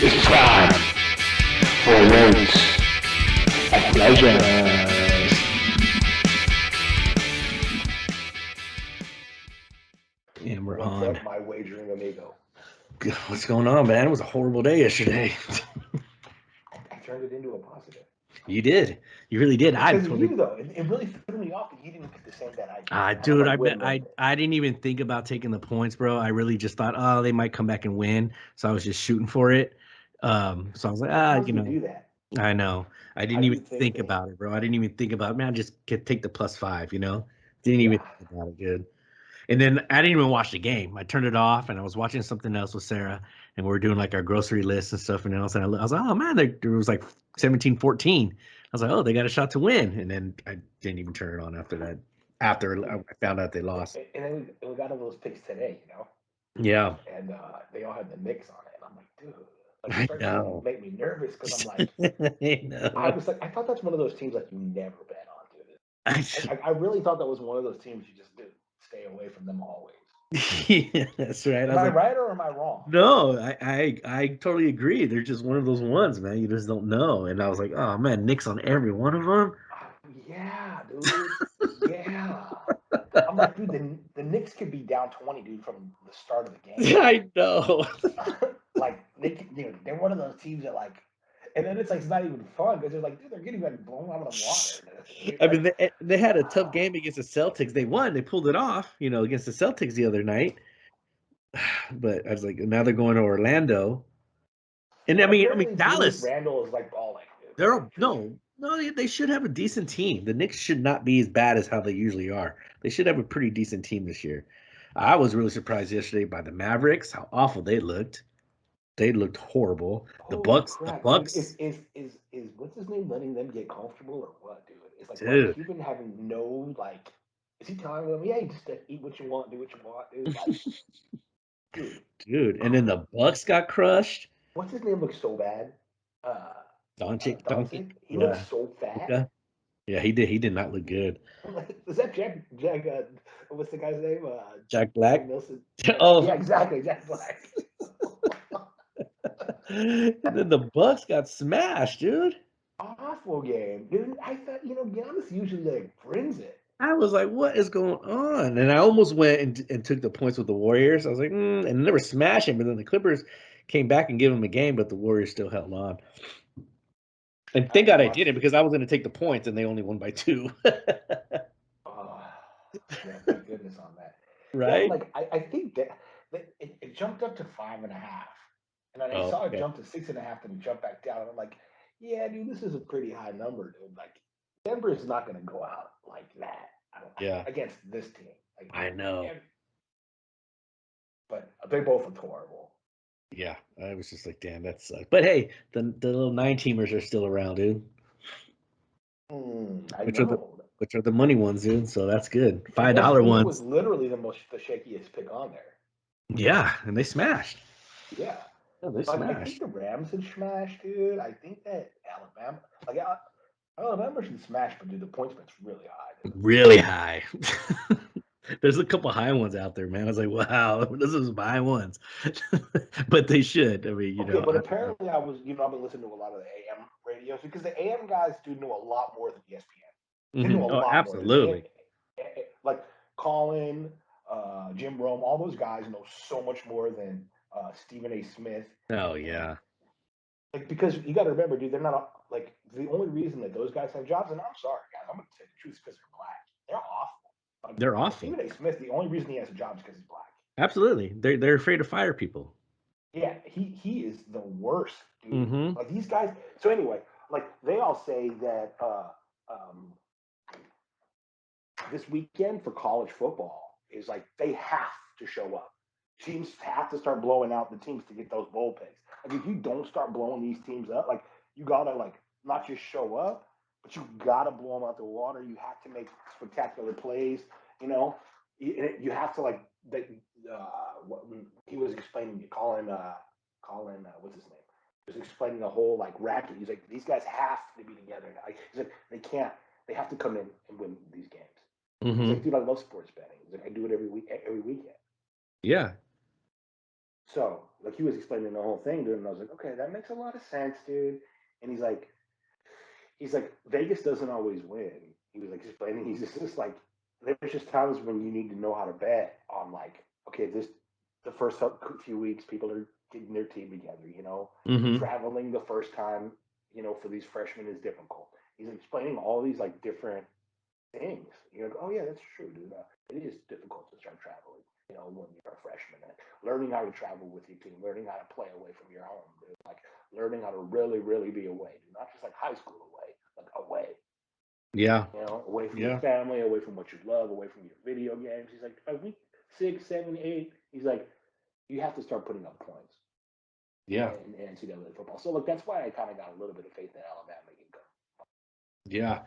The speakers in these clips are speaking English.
It's time for Weights and Pleasures. And we're What's on. up, my wagering amigo? What's going on, man? It was a horrible day yesterday. I turned it into a positive. You did. You really did. I Because of totally. you, though. It really threw me off that you didn't get the same bet I did. And I'm Dude, like, wait a minute. I didn't even think about taking the points, bro. I really just thought, oh, they might come back and win. So I was just shooting for it. So I was like, Sometimes we do that. I know. I didn't I even do think think that. about it, bro. I didn't even think about it. Man, I just could take the +5, Didn't even Yeah. think about it, dude. And then I didn't even watch the game. I turned it off and I was watching something else with Sarah and we were doing like our grocery list and stuff. And else, and I was like, oh man, there was like 17-14. I was like, oh, they got a shot to win. And then I didn't even turn it on after that. After I found out they lost. And then we got all those picks today, Yeah, And they all had the Knicks on it. And I'm like, dude. Like, it I starts to know. make me nervous because I'm like, I I know. was like, I thought that's one of those teams like you never bet on, dude. I, I really thought that was one of those teams you just do stay away from them always. yeah, that's right. I Am was I like, right or am I wrong? no, I totally agree. They're just one of those ones, man. You just don't know. And I was like, oh man, Nick's on every one of them. Yeah, dude. Yeah. I'm like, dude, the Knicks could be down 20, dude, from the start of the game. I know. Like, they're one of those teams that, like, and then it's like, it's not even fun because they're like, dude, they're getting like blown out of the water. Dude. I Like, mean, they had a tough game against the Celtics. They won. They pulled it off, against the Celtics the other night. But I was like, now they're going to Orlando, and I and mean, apparently Julius Dallas. Randle is like balling, dude. They're Like, no, they should have a decent team. The Knicks should not be as bad as how they usually are. They should have a pretty decent team this year. I was really surprised yesterday by the Mavericks, how awful they looked. They looked horrible. holy The crap, dude. Bucks, Is what's his name letting them get comfortable or what, dude? It's like Mark dude, Cuban having no, like, is he telling them, yeah, you just eat what you want, do what you want, dude? Like, dude, dude, and then the Bucks got crushed. what's his name looks so bad? Uh, Doncic, Doncic. He looks yeah, so fat. Luka. Yeah, he did. He did not look good. Is that Jack? What's the guy's name? Jack Jack Black. Milson. Yeah, Oh, exactly. Jack Black. and then the Bucks got smashed, dude. Awful game, dude. I thought Giannis usually like brings it. I was like, what is going on? And I almost went and took the points with the Warriors. I was like, and they were smashing, but then the Clippers came back and gave them a game, but the Warriors still held on. And I thank God I watched. didn't because I was going to take the points and they only won by 2. Oh, yeah, thank goodness on that. Yeah, Right? like I think that it jumped up to 5.5, and then I Oh, saw it okay. jump to 6.5, and it jumped back down. And I'm like, yeah, dude, this is a pretty high number, dude. Like Denver is not going to go out like that. I don't Yeah, against this team. Like, I know. and, but they both look horrible. Yeah, I was just like, damn, that sucks. But hey, the little 9-teamers are still around, dude. I Which are the know. which are the money ones, dude. So that's good. And $5 SGA was ones. literally the shakiest pick on there. Yeah, and they smashed. Yeah. Yeah, they Like I think smashed. the Rams had smashed, dude. I think that Alabama, like Alabama should smash, but dude, the point spread's really high, dude. Really high. There's a couple high ones out there, man. I was like, wow, this is high ones. But they should. I mean, Okay, but I don't know. apparently I've been listening to a lot of the AM radios because the AM guys do know a lot more than ESPN. They know a Oh, lot more. absolutely. Like Colin, Jim Rome, all those guys know so much more than Stephen A. Smith. Oh And yeah. like because you got to remember, dude, they're not like the only reason that those guys have jobs. And I'm sorry, guys, I'm gonna say the truth because they're black. They're awful. Like They're awful. Stephen A. Smith, the only reason he has a job is because he's black. Absolutely. They're afraid to fire people. Yeah, he is the worst, dude. Mm-hmm. Like these guys. So anyway, like they all say that um, this weekend for college football is like they have to show up. Teams have to start blowing out the teams to get those bowl picks. Like if you don't start blowing these teams up, like you gotta like not just show up, but you gotta blow them out the water. You have to make spectacular plays. You know, you have to like that. What he was explaining, Colin, what's his name? He was explaining the whole like racket. He's like, these guys have to be together now. Like, he's like, they can't. They have to come in and win these games. He's like, Mm-hmm. dude, I love sports betting. He's like, I do it every weekend. Yeah. So like he was explaining the whole thing, dude, and I was like, okay, that makes a lot of sense, dude. And he's like, Vegas doesn't always win. He was like explaining, he's just like, there's just times when you need to know how to bet on like, okay, this the first few weeks, people are getting their team together. You know, Mm-hmm. traveling the first time, you know, for these freshmen is difficult. He's explaining all these like different things. You're like, oh yeah, that's true, dude. It is difficult to start traveling. You know, when you're a freshman, and learning how to travel with your team, learning how to play away from your home, dude. Like learning how to really, really be away, dude. Not just like high school away, like away. Yeah. You know, away from your Yeah. family, away from what you love, away from your video games. He's like, by week 6, 7, 8, he's like, you have to start putting up points Yeah. in NCAA football. So look, that's why I kind of got a little bit of faith in Alabama can go. Yeah.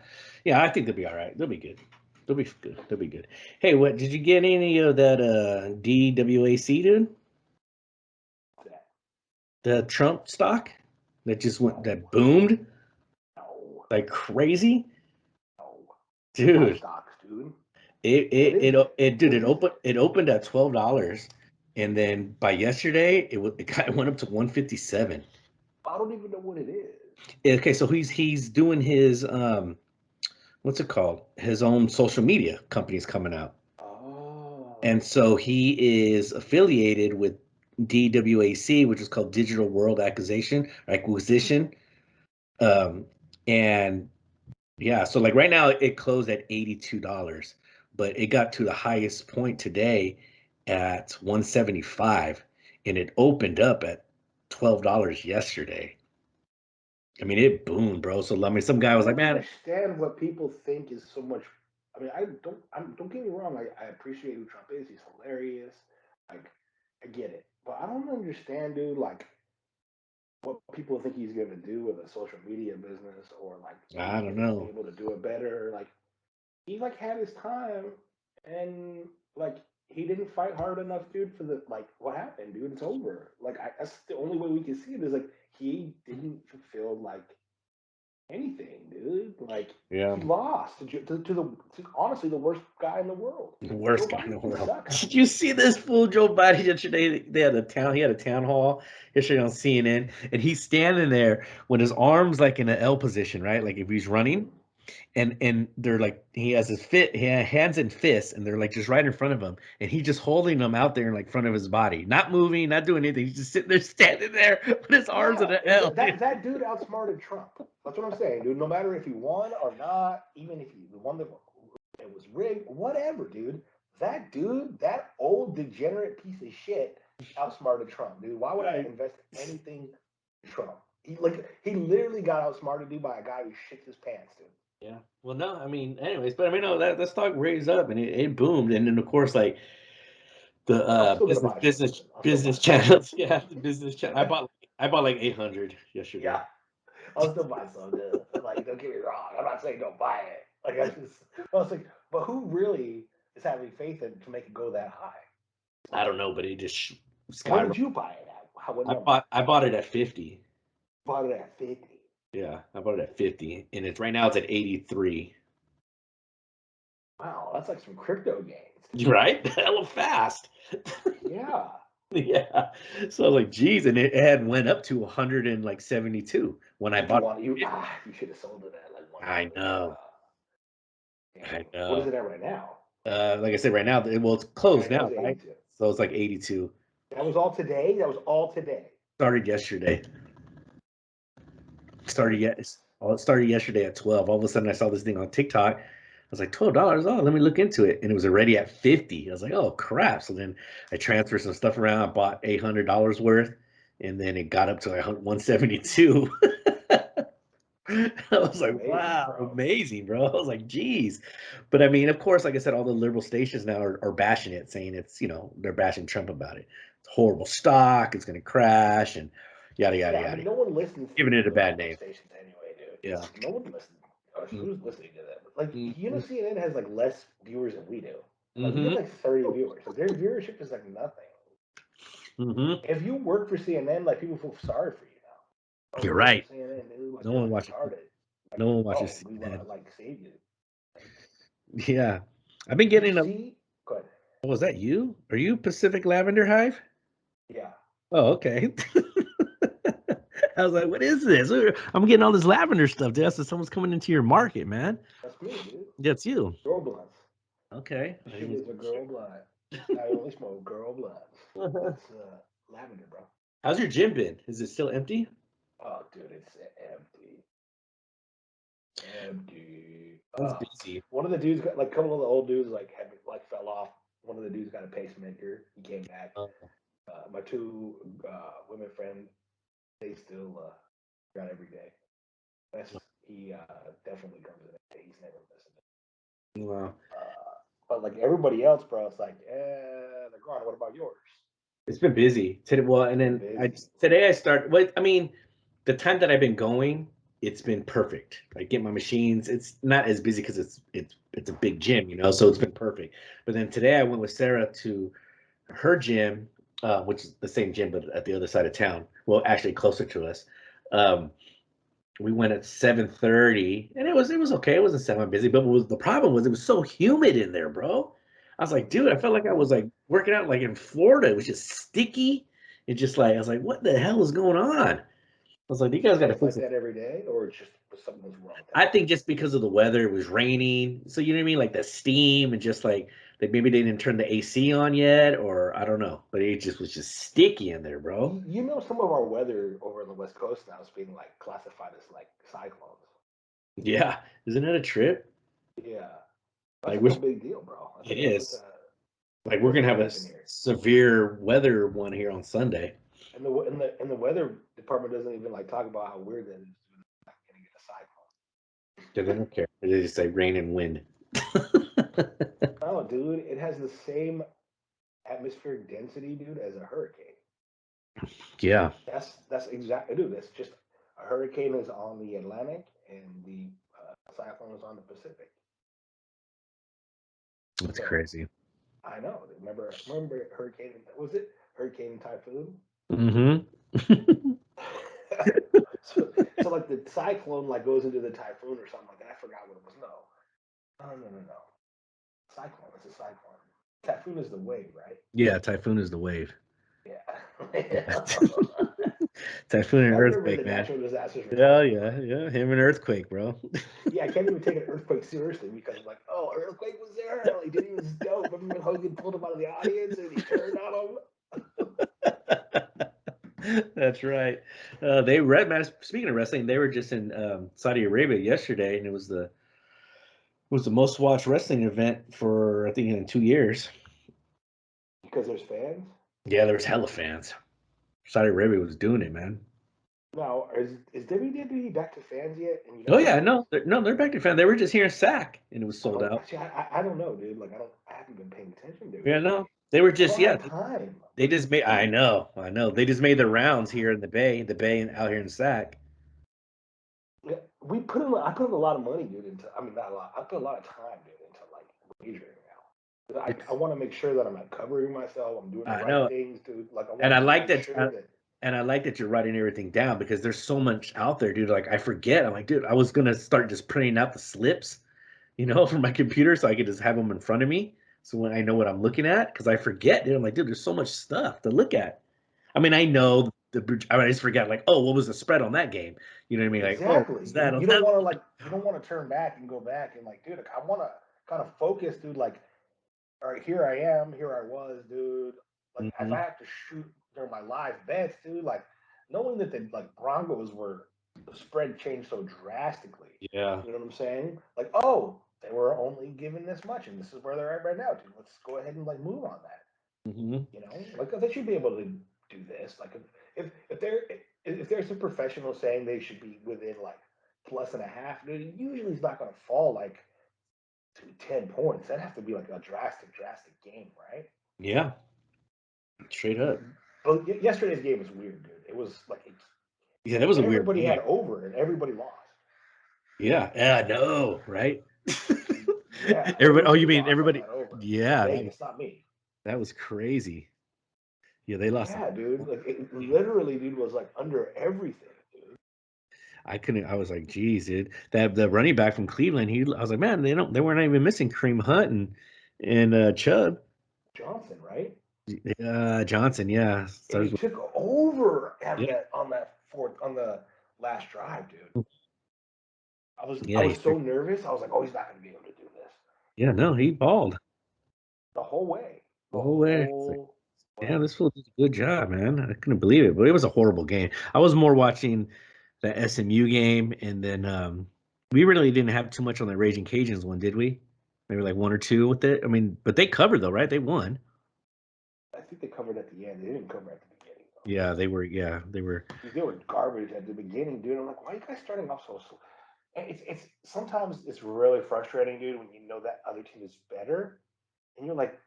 Yeah. I think they'll be all right. They'll be good. They'll be good. They'll be good. Hey, what did you get any of that DWAC, dude? That. The Trump stock that just went No, that boomed no, like crazy? no. I buy Dude. stocks, dude. It What it is it it? o- it dude What it is opened it? it opened at $12, and then by yesterday it went up to 157. I don't even know what it is. Okay, so he's doing his what's it called? His own social media company's coming out. And Oh. so he is affiliated with DWAC, which is called Digital World Acquisition. Um, and yeah, so like right now it closed at $82, but it got to the highest point today at 175, and it opened up at $12 yesterday. I mean, it boomed, bro. So I mean, some guy I was like, don't "Man, understand what people think is so much. I mean, don't get me wrong. I appreciate who Trump is. He's hilarious. Like, I get it, but I don't understand, dude. Like, what people think he's gonna do with a social media business, or like I he's don't gonna be know." able to do it better. Like, he like had his time, and like he didn't fight hard enough, dude. For the like, what happened, dude? It's over. Like, that's the only way we can see it is like he didn't fulfill like anything, dude. Like Yeah. he lost to honestly the worst guy in the world. The Joe worst guy in the Biden world. sucks. Did you see this fool Joe Biden yesterday? He had a town hall yesterday on CNN, and he's standing there with his arms like in an L position, right? Like if he's running, and they're like he has he has hands and fists, and they're like just right in front of him, and he's just holding them out there in like front of his body, not moving, not doing anything. He's just sitting there, standing there with his arms in Yeah, an L. that dude outsmarted Trump. That's what I'm saying, dude. No matter if he won or not, even if he won it was rigged, whatever, dude. That dude, that old degenerate piece of shit, outsmarted Trump, dude. Why would I Right. invest anything in Trump? He literally got outsmarted, dude, by a guy who shits his pants, dude. Yeah. Well, no, I mean, anyways, but I mean, no, that stock raised up and it boomed, and then of course, like the I'm still gonna buy some of it. I'll still buy business some of channels, yeah, the business channel. it. I bought like 800 yesterday. Yeah, I'll still buy some, dude. Like, don't get me wrong. I'm not saying don't buy it. Like, I was like, but who really is having faith in to make it go that high? I Like, don't know, but it just what did skyrocketed. you buy it at? What number? I bought it at 50. Bought it at 50. Yeah, I bought it at 50, and it's right now it's at 83. Wow, that's like some crypto gains, dude. Right? Hella fast. Yeah. Yeah. So I was like, geez, and it had went up to 172 when I But you bought want it. you should have sold it at like I 120. know. Dang. I What is know. it at right now? Like I said, right now, well, it's I closed know now, it's right? 82. So it's like 82. That was all today. That was all today. Started yesterday. Started Dang. yet. Oh, it started yesterday at 12. All of a sudden, I saw this thing on TikTok. I was like, $12. Oh, let me look into it. And it was already at 50. I was like, oh, crap. So then I transferred some stuff around. I bought $800 worth. And then it got up to like 172. I was That's like, amazing, wow, bro. amazing, bro. I was like, geez. But I mean, of course, like I said, all the liberal stations now are bashing it, saying it's, they're bashing Trump about it. It's horrible stock. It's going to crash and yada, yada, Yeah, I yada. mean, no one listens to Giving it a the bad liberal name. stations anyway, dude. Yeah. No one listens. Who's listening to them? Like, you know, Mm-hmm. CNN has like less viewers than we do. Like, we have Mm-hmm. like 30 viewers. Like, their viewership is like nothing. Mm-hmm. If you work for CNN, like, people feel sorry for you now. Oh, You're you work for right. CNN, dude. Like, No you're one like watches. retarded. Like, No one watches oh, we want to CNN. like save you. Like, Yeah. I've been did you getting a. see? Good. Was that you? Are you Pacific Lavender Hive? Yeah. Oh, okay. I was like, what is this? I'm getting all this lavender stuff, dude. So someone's coming into your market, man. That's me, dude. That's you. Girl blunts. Okay. This shit is a girl blunt. I only smoke girl blunts. That's lavender, bro. How's your gym been? Is it still empty? Oh, dude, it's empty. Empty. Sounds busy. One of the dudes got like a couple of the old dudes like had like fell off. One of the dudes got a pacemaker. He came back. Oh, My two women friends, they still got every day. That's he definitely comes in. He's never missing it. wow. But like everybody else, bro, it's like, they're gone. What about yours? It's been busy today. Well, and Been then busy. today I start. Well, I mean, the time that I've been going, it's been perfect. I get my machines. It's not as busy because it's a big gym, so it's been perfect. But then today I went with Sarah to her gym, which is the same gym but at the other side of town. Well, actually closer to us. Um, we went at 7:30, and it was okay. It wasn't semi busy, but the problem was it was so humid in there, bro. I was like, dude, I felt like I was like working out like in Florida. It was just sticky. It just like I was like, what the hell is going on? I was like, you guys got to It's like fix it. that every day, or just something was wrong I that day. think just because of the weather, it was raining. So you know what I mean? Like the steam and just like they maybe they didn't turn the AC on yet, or I don't know. But it just was just sticky in there, bro. You know, some of our weather over on the West Coast now is being like classified as like cyclones. Yeah. Isn't that a trip? Yeah, that's Like like we're a big deal, bro. That's it like is. Like we're what's gonna gonna have a happen here. severe weather one here on Sunday. And the weather department doesn't even like talk about how weird that is. Like, gonna get a cyclone. They don't care. They just say rain and wind. Oh, dude, it has the same atmospheric density, dude, as a hurricane. Yeah, That's exactly, dude. That's just a hurricane is on the Atlantic and the cyclone is on the Pacific. that's So crazy. I know. Remember hurricane? Was it hurricane and typhoon? Mm-hmm. so so like the cyclone like goes into the typhoon or something like that. I forgot what it was. No. Cyclone. It's a cyclone. Typhoon is the wave, right? Yeah, typhoon is the wave. Yeah. Typhoon and I remember the earthquake, man. natural disasters we're Yeah, talking about. yeah, yeah. Him and earthquake, bro. Yeah, I can't even take an earthquake seriously because I'm like, oh, earthquake was there. Like, dude, he was dope. Remember when Hogan pulled him out of the audience and he turned on him? That's right. They read, man. Speaking of wrestling, they were just in Saudi Arabia yesterday, and it was the most watched wrestling event for I think in 2 years. Because there's fans. Yeah, there was hella fans. Saudi Arabia was doing it, man. Now, is WWE back to fans yet in the Oh United yeah, States? no, they're back to fan. They were just here in SAC, and it was sold Oh, out. see, I don't know, dude. Like, I haven't been paying attention to Yeah, it no, lately. they were I just don't yeah. have time. They just made. I know. They just made the rounds here in the Bay, and out here in SAC. Yeah, I put in a lot of money, dude. Into I mean, not a lot. I put a lot of time, dude, into like wagering now. I It's, want to make sure that I'm like covering myself. I'm doing the I right know, things, dude. Like, I and I want to like make that. sure that And I like that you're writing everything down because there's so much out there, dude. Like I forget. I'm like, dude, I was gonna start just printing out the slips, from my computer so I could just have them in front of me. So when I know what I'm looking at, because I forget, dude. I'm like, dude, there's so much stuff to look at. I mean, I know I just forgot, like, oh, what was the spread on that game? You know what I mean? Like, oh, what was exactly. that on You don't that? want to like you don't want to turn back and go back and like, dude, like, I want to kind of focus, dude. Like, all right, here I am, here I was, dude. Like, if I Hmm. have to shoot during my live bets, dude, like knowing that the like Broncos were the spread changed so drastically. Yeah. You know what I'm saying? Like, oh, they were only given this much, and this is where they're at right now, dude. Let's go ahead and like move on that. Hmm. You know, like they should be able to do this. Like, if there's a professional saying they should be within like plus and a half, dude, usually it's not going to fall like to 10 points. That has to be like a drastic game, right? Yeah. Straight up. But yesterday's game was weird, dude. It was like Yeah, that was a weird everybody had game. over and everybody lost. Yeah. Yeah. No. Right. Yeah, Everybody. every Oh, you team mean lost on everybody? that over. Yeah. Vegas, not me. That was crazy. Yeah, they lost. Yeah, dude. Like, it literally, dude, was like under everything, dude. I couldn't. I was like, geez, dude. That the running back from Cleveland. I was like, man, they weren't even missing Kareem Hunt and Chubb. Johnson, right? Johnson, yeah. And Starts he with, took over yeah, on the last drive, dude. I yeah, was so nervous. I was like, oh, he's not going to be able to do this yeah, no, he balled the whole way, the the whole way. It's like, whole yeah, way. this fool did a good job, man. I couldn't believe it, but it was a horrible game. I was more watching the SMU game, and then we really didn't have too much on the Raging Cajuns one, did we? Maybe like one or two with it. I mean, but they covered though, right? They won. I think they covered at the end. They didn't cover at the beginning though. Yeah, they were. Yeah, they were. Because they were garbage at the beginning, dude. I'm like, why are you guys starting off so slow? And it's sometimes it's really frustrating, dude, when you know that other team is better, and you're like,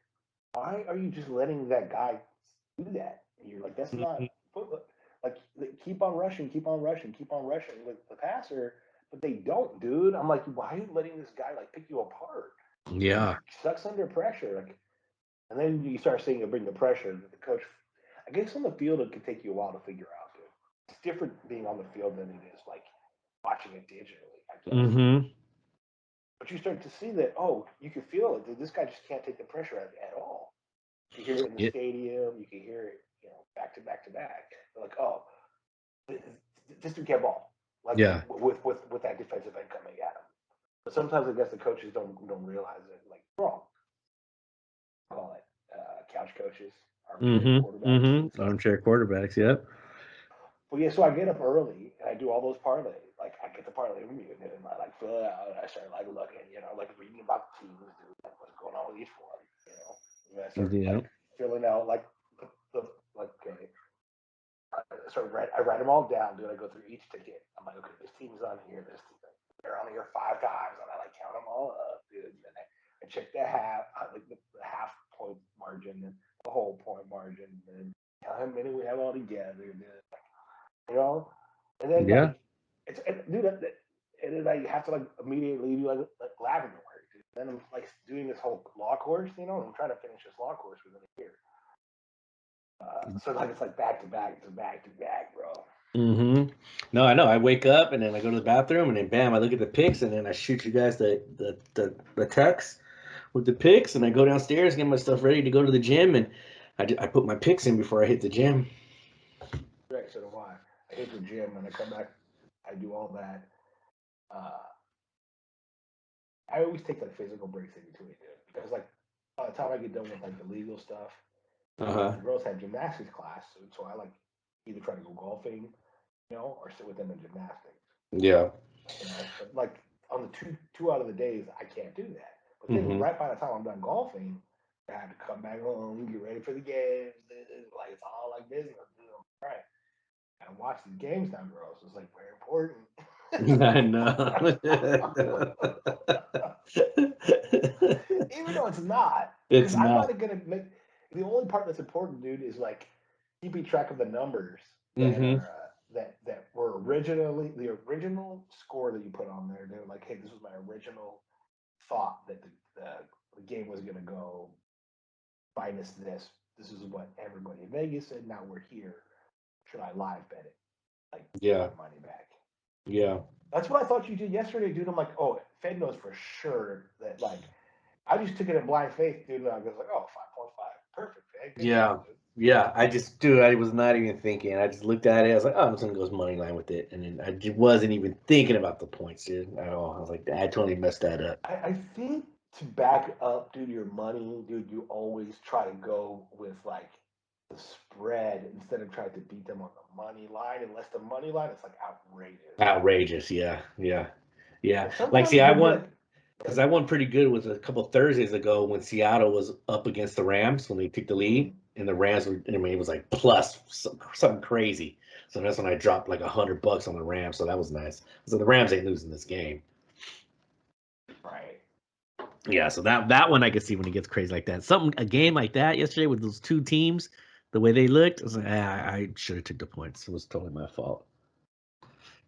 why are you just letting that guy do that? And you're like, that's not Mhm. like keep on rushing, keep on rushing, keep on rushing with the passer, but they don't, dude. I'm like, why are you letting this guy like pick you apart? He Yeah. sucks under pressure, like, and then you start seeing him bring the pressure. The coach, I guess, on the field it can take you a while to figure out, dude. It's different being on the field than it is like watching it digitally, I guess. Mm-hmm. But you start to see that, oh, you can feel it. Dude, this guy just can't take the pressure at all. You hear it in the Yeah. stadium. You can hear it, back to back to back. They're like, oh, this dude can't ball. Like Yeah. with that defensive end coming at him. But sometimes I guess the coaches don't realize it. Like, bro, call it couch coaches, armchair Mm-hmm. quarterbacks. Mm-hmm. Armchair quarterbacks. Yep. Well, yeah. So I get up early and I do all those parlays. Like I get the parlay review and I like fill it out. And I start like looking, like reading about the teams, dude, like what's going on with each one. And then I start Yeah. like filling out like the like okay, so I write them all down, dude. I go through each ticket. I'm like, okay, this team's on here. This team, they're on here 5 times, and I like count them all up, dude. And then I check the like the half point margin and the whole point margin, and how many we have all together, dude. You know, and then Yeah. like dude, and then I have to like immediately do like lavender work, dude. Then I'm like doing this whole law course, and I'm trying to finish this law course within a year. So like it's like back to back to back to back, bro. Mm-hmm. No, I know. I wake up and then I go to the bathroom and then bam, I look at the pics and then I shoot you guys the text with the pics and I go downstairs, get my stuff ready to go to the gym and I put my pics in before I hit the gym. Right, so do I. I hit the gym and I come back. I do all that. Uh, I always take like physical breaks in between, dude, because like by the time I get done with like the legal stuff, Uh-huh. the girls have gymnastics class, so I like either try to go golfing, or sit with them in gymnastics. Yeah. But like on the two out of the days, I can't do that. But then Mm-hmm. right by the time I'm done golfing, I have to come back home, get ready for the games. Like it's all like business, dude. All right. And watch the games now, girls. It's like very important. I know. Even though it's not, because It's I'm not. not gonna make the only part that's important, dude, is like keeping track of the numbers that Mm-hmm. are that were originally the original score that you put on there. They're like, hey, this was my original thought that the game was gonna go minus this. This is what everybody in Vegas said. Now we're here. Should I live bet it? Like get my Yeah. money back. Yeah. That's what I thought you did yesterday, dude. I'm like, oh, Fed knows for sure that like I just took it in blind faith, dude. And I was like, oh, 5.5. Perfect, Fed. Good job, Yeah. dude. Yeah. Dude, I was not even thinking. I just looked at it. I was like, oh, I'm just gonna go money line with it. And then I just wasn't even thinking about the points, dude, at all. I was like, I totally messed that up. I think to back up, dude, your money, dude, you always try to go with like the spread instead of trying to beat them on the money line. Unless the money line is like outrageous. Outrageous. Yeah. Yeah. Yeah. Like Like, see, sometimes I you'll be won like, because I won pretty good with a couple Thursdays ago when Seattle was up against the Rams when they took the lead, mm, and the Rams were. I mean, it was like plus something crazy. So that's when I dropped like $100 on the Rams. So that was nice. So the Rams ain't losing this game. right. Yeah, so that one I could see when it gets crazy like that. Something a game like that yesterday with those two teams, the way they looked, I was like, I should have took the points. It was totally my fault.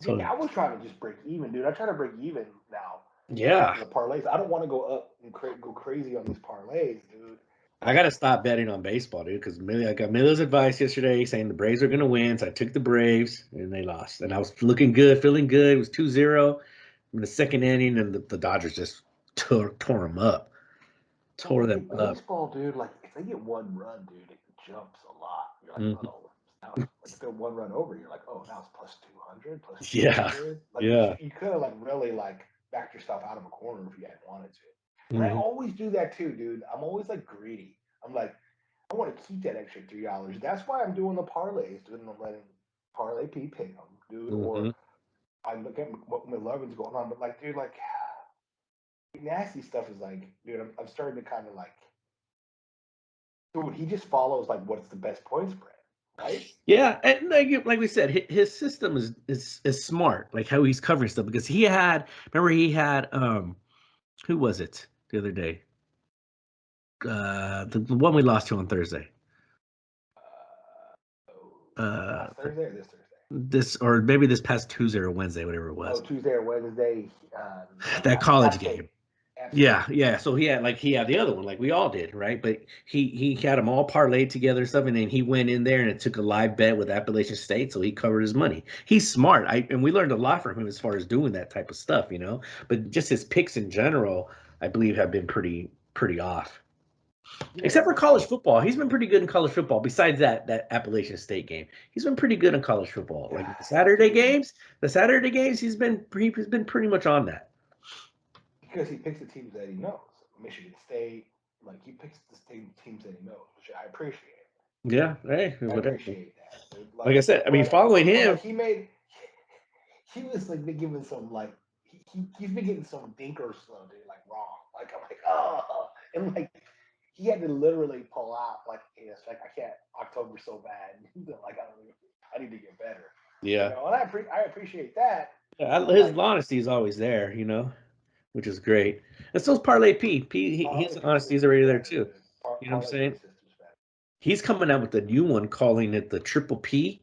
See, So I was trying to just break even, dude. I try to break even now yeah, for the parlays. I don't want to go up and go crazy on these parlays, dude. I gotta stop betting on baseball, dude. Because I got Miller's advice yesterday saying the Braves are gonna win, so I took the Braves and they lost. And I was looking good, feeling good. It was 2-0 in the second inning, and the Dodgers just tore them up, Well, tore them in up. baseball, dude, like if they get one run, dude, it jumps a lot. You're like, Mhm. oh, now it's like if they're one run over, you're like, oh, now it's plus 200, plus Yeah. 300. Like Yeah. you could have like really like backed yourself out of a corner if you had wanted to. And I Mhm. always do that too, dude. I'm always like greedy. I'm like, I want to keep that extra $3. That's why I'm doing the parlays, dude. And I'm letting parlay P pick them, dude. Or Mhm. I look at what McLovin's going on, but like, dude, like nasty stuff is like, dude, I'm starting to kind of like, dude, he just follows like what's the best point spread, right? Yeah, and like we said, his system is smart, like how he's covering stuff because he had remember he had who was it the other day? The one we lost to on Thursday. Uh Last Thursday or this Thursday? this or maybe this past Tuesday or Wednesday, whatever it Oh, was. Tuesday or Wednesday. That App college State. game. App State. Yeah, yeah. So he had the other one, like we all did, right? But he had them all parlayed together and stuff, and then he went in there and it took a live bet with Appalachian State, so he covered his money. He's smart. And we learned a lot from him as far as doing that type of stuff, you know. But just his picks in general, I believe, have been pretty off. Yeah, Except for like college football, he's been pretty good in college football. Besides that Appalachian State game, he's been pretty good in college football. Like dude, the Saturday games, he's been pretty much on that. because he picks the teams that he knows. Michigan State, like he picks the teams that he knows, which I appreciate. Yeah, hey, I whatever. appreciate that, dude. Like I said, I mean, following But him, like he was like been giving some like he's been getting some dinkers slow, dude, like wrong. Like I'm like, oh, and like he had to literally pull out like, hey, it's like I can't. October's so bad. Like I need to get better. You yeah, know, and I appreciate that. But his like, honesty is always there, you know, which is great. And so's Parlay P. His parlay P honesty is system's already there better, too. dude. You know what I'm Parlay P saying? system's better. He's coming out with a new one, calling it the Triple P,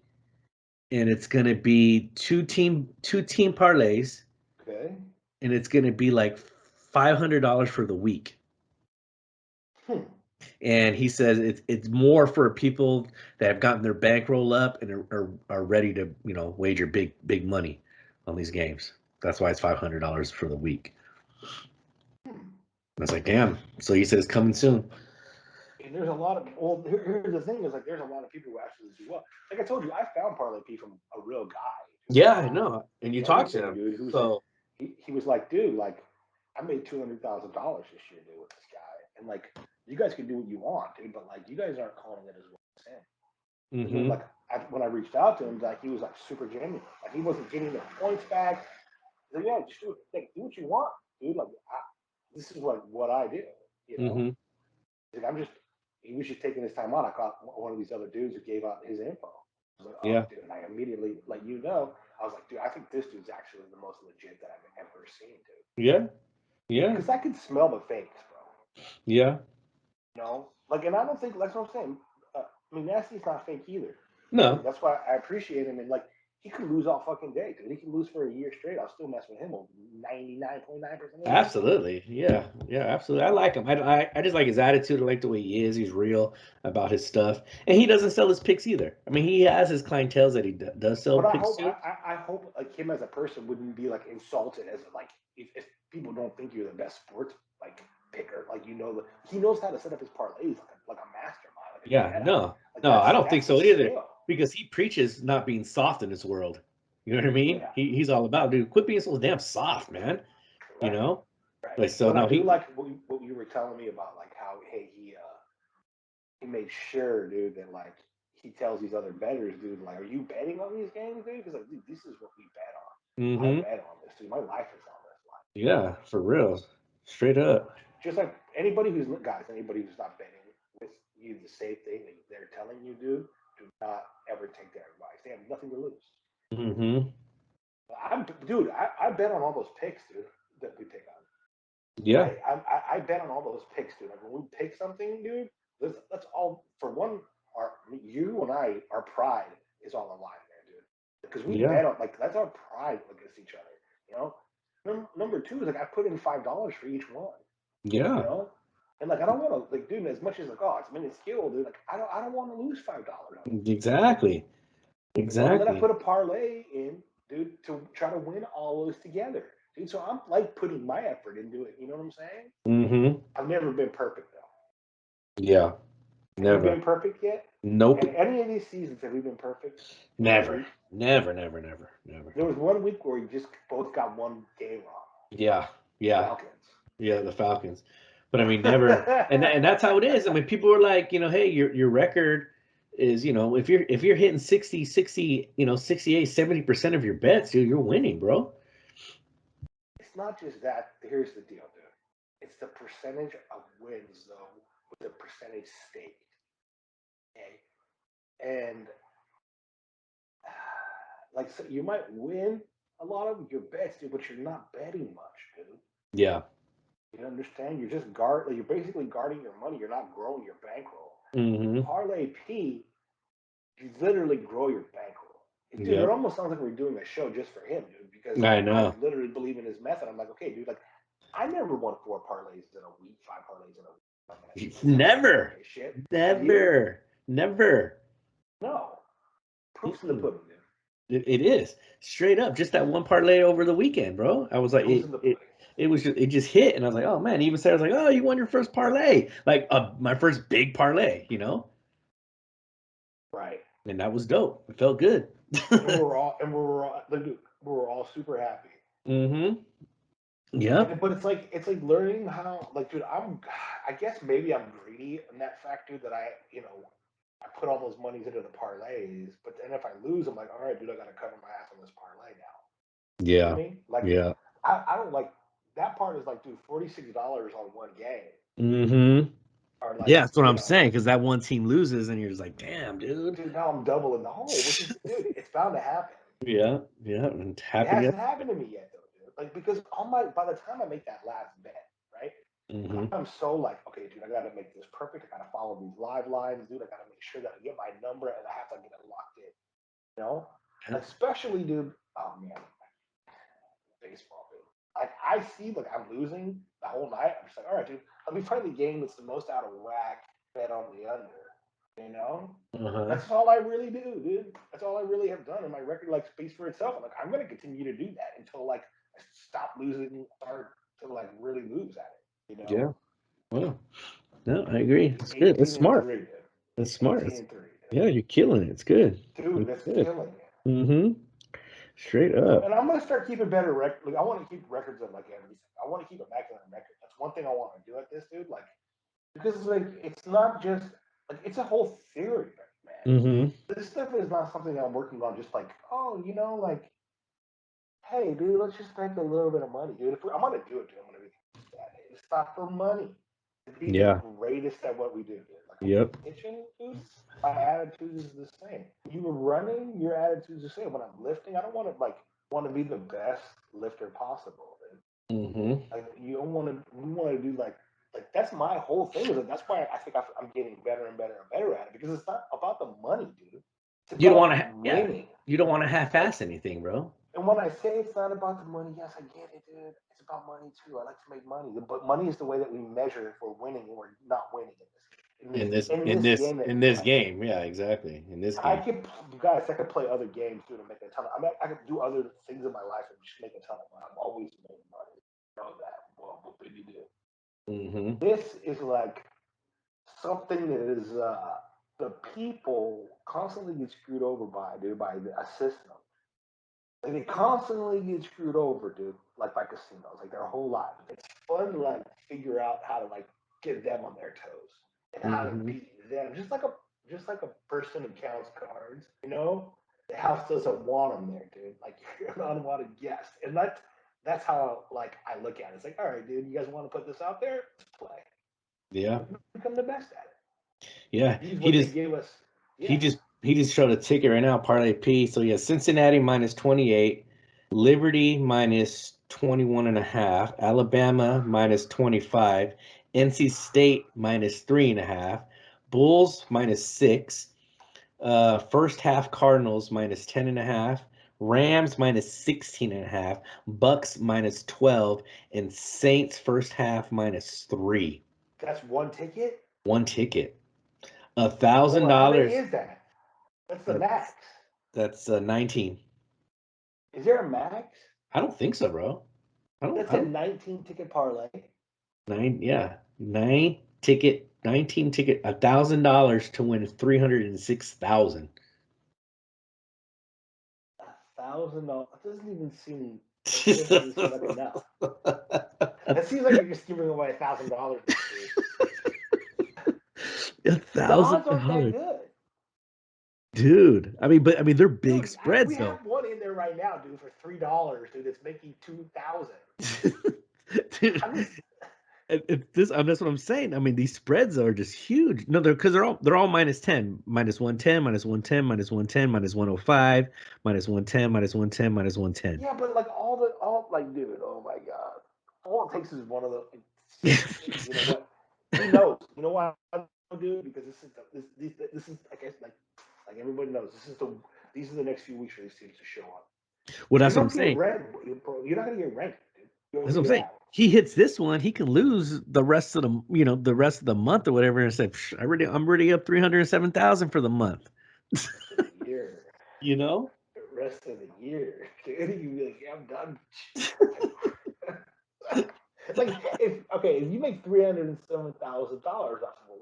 and it's gonna be two team parlays, Okay. and it's gonna be like $500 for the week. Hmm. And he says it's more for people that have gotten their bankroll up and are ready to wager big money on these games. That's why it's $500 for the week. Hmm. I was like, damn. So he says coming soon. And there's a lot of here's the thing is like there's a lot of people who actually do well. Like I told you, I found Parlay P from a real guy, dude. Yeah, I know. And you Knows talked to me, him. dude. Who's like So he was like, dude, like I made $200,000 this year, dude, with this guy, and like you guys can do what you want, dude, but like you guys aren't calling it as well as him. And then hmm like when I reached out to him, like he was like super genuine. Like he wasn't getting the points back. He's like, yeah, just do it. Like, do what you want, dude. Like this is what I do, you know. hmm Like, he was just taking his time out. I caught one of these other dudes who gave out his info. I was like, oh, Yeah. dude. And I immediately let you know. I was like, dude, I think this dude's actually the most legit that I've ever seen, dude. Yeah. Yeah. Because I can smell the fakes, bro. Yeah. You know? Like, and I don't think, that's what I'm saying. I mean, Nasty's not fake either. And No. that's why I appreciate him. And, like, he could lose all fucking day, dude. He can lose for a year straight. I'll still mess with him 99.9% of the time. Absolutely. Yeah. Yeah, absolutely. I like him. I just like his attitude. I like the way he is. He's real about his stuff. And he doesn't sell his picks either. I mean, he has his clientele that he does sell But picks to. I hope like him as a person wouldn't be like insulted as like if people don't think you're the best sports like picker, like he knows how to set up his parlays like a mastermind, like a Yeah, Jedi. no. Like No, I don't think that's the so either. skill. Because he preaches not being soft in this world. You know what I mean? Yeah, He's all about, dude, quit being so damn soft, man. You right, know? right. Like so But I no, do he like what you were telling me about like how hey he made sure, dude, that like he tells these other bettors, dude, like, are you betting on these games, dude? Because like, dude, this is what we bet on. I mm-hmm. bet on this, dude. My life is on this line. Yeah, for real. Straight up. Just like anybody who's not betting with you the same thing that they're telling you, dude, do not ever take their advice. They have nothing to lose. Mm-hmm. Dude, I bet on all those picks, dude, that we pick on. Yeah. I bet on all those picks, dude. Like when we pick something, dude, let's all for one, you and I, our pride is on the line there, dude. Because we Yeah. bet on like that's our pride against each other, you know. Number two is like I put in $5 for each one, you Yeah. know. And like I don't want to like, dude, as much as like, oh, it's minuscule, dude. Like I don't want to lose $5 on this, Exactly. you know. And then I Exactly. put a parlay in, dude, to try to win all those together, dude. So I'm like putting my effort into it. You know what I'm saying? Mm-hmm. I've never been perfect though. Yeah. Have we Never. been perfect yet? Nope. And any of these seasons, have we been perfect? Never. Never. Never. Never. Never. There was one week where we just both got one game wrong. Yeah. Yeah. Falcons. Yeah. The Falcons. But I mean, never. And that's how it is. I mean, people are like, hey, your record is, if you're hitting 60, 68, 70% of your bets, dude, you're winning, bro. It's not just that. Here's the deal, dude. It's the percentage of wins, though, with the percentage staked. Okay? And like, so you might win a lot of your bets, dude, but you're not betting much, dude. Yeah. You understand? You're basically guarding your money. You're not growing your bankroll. Mm-hmm. Parlay P, you literally grow your bankroll. Dude, Yep. it almost sounds like we're doing a show just for him, dude, because I I know. literally believe in his method. I'm like, okay, dude, like I never won 4 parlays in a week, 5 parlays in a week. Never. Shit. Have you? Never. Never. No. Proof's in the Mm-mm. pudding, dude. It is straight up just that one parlay over the weekend, bro. I was like, Proof's in the pudding. it just hit, and I was like, oh man. Even Sarah's like, oh, you won your first parlay, like my first big parlay, Right. and that was dope. It felt good. And we were all super happy. Mm-hmm. Yep. But it's like learning how, like, dude, I guess maybe I'm greedy in that fact, dude, that I put all those monies into the parlays, but then if I lose, I'm like, all right, dude, I got to cover my ass on this parlay now. You know Yeah. what I mean? Like, Yeah. I don't like that part is like, dude, $46 on one game, Mm-hmm. or Yeah, like, that's what I'm saying. Because that one team loses, and you're just like, damn, dude. dude, now I'm double in the hole, which is, dude, it's bound to happen. Yeah. Yeah. And it It happened. hasn't happened to me yet, though, dude. Like, because by the time I make that last bet, right? Mm-hmm. I'm so like, okay, dude, I got to make this perfect. I got to follow these live lines, dude. I got to make sure that I get my number and I have to get it locked in. You know, Yeah. especially, dude. Oh man, baseball, dude. Like I see, like I'm losing the whole night. I'm just like, all right, dude. Let me find the game that's the most out of whack. Bet on the under. You know, Uh-huh. that's all I really do, dude. That's all I really have done, and my record like speaks for itself. I'm like, I'm gonna continue to do that until like I stop losing, start to like really lose at it. You know. Yeah. Well, no, I agree. It's good. It's 18 and smart. 3, dude. It's smart. 18 and 3, Yeah, you're killing it. It's good. dude. Dude, It's that's good. killing it. Mm-hmm. Straight up. And I'm gonna start keeping better records. Like, I want to keep records of like everything. I want to keep immaculate record. That's one thing I want to do at this, dude. Like, because it's like it's not just like it's a whole theory, man. Mm-hmm. This stuff is not something I'm working on. Just like, oh, like, hey, dude, let's just make a little bit of money, dude. I'm gonna do it, dude, I'm gonna be that. It's not for money. To be the Yeah. greatest at what we do, dude. Like in Yep. the kitchen, dude, my attitude is the same. You were running, your attitude is the same. When I'm lifting, I don't want to be the best lifter possible, dude. Mm-hmm. Like we want to do like that's my whole thing. Is that's why I think I'm getting better and better and better at it because it's not about the money, dude. It's You don't want about to, yeah. winning. You don't want to Like, half-ass anything, bro. and when I say it's not about the money, yes, I get it, dude. It's about money too. I like to make money, but money is the way that we measure if we're winning and we're not winning in this game that In we this play. game, yeah, exactly. In this I game, could, guys, I could play other games too to make a ton of. I mean, I could do other things in my life and just make a ton of money. I'm always making money. You know that. Well, what did you do? mm-hmm. This is like something that is the people constantly get screwed over by, dude, by a system. Like they constantly get screwed over, dude, like by casinos, like their whole life. It's fun to like figure out how to like get them on their toes and how to Mm-hmm. beat them, just like a person who counts cards, you know. The house doesn't want them there, dude. Like you're an unwanted guest, and that's how like I look at it. It's like, all right, dude, you guys want to put this out there? Let's play. Yeah, Let's become the best at yeah. it. Use what they give us. Yeah. He just showed a ticket right now, parlay P. So he has Cincinnati minus 28, Liberty minus 21 and a half, Alabama minus 25, NC State minus 3.5, Bulls minus 6, first half Cardinals minus 10.5, Rams minus 16.5, Bucks minus 12, and Saints first half minus 3. That's one ticket. One ticket. a thousand Well, how many dollars. is that? That's the That's max. that's 19. Is there a max? I don't think so, bro. I don't. That's I a don't. 19 ticket parlay. Nine. Yeah, 9 ticket 19 ticket, $1,000 to win 306,000. $1,000. That doesn't even seem. That still doesn't seem like enough. That seems like you're just giving away $1,000 now, dude. The odds aren't that $1,000, good. dude. I mean, they're big Dude, we spreads though. have one in there right now, dude, for $3, dude. It's making 2,000. Dude, I'm just that's what I'm saying. I mean, these spreads are just huge. No, they're all minus 10, minus 110, minus 110, minus 110, minus 105, minus 110, minus 110, minus 110. yeah, but like all like, dude, oh my god, all it takes is one of the six. You know what? He knows. You know why I do? Because this is I guess like everybody knows these are the next few weeks for these teams to show up. Well, You're that's what I'm not getting saying. ranked, bro. You're not gonna get ranked, dude. That's what I'm You're saying. out. He hits this one, he can lose the rest of the rest of the month or whatever, and say, I'm already up 307,000 for the month. Rest of the year. You know? Rest of the year. Dude, you be like, yeah, I'm done. Like if you make $307,000 off of a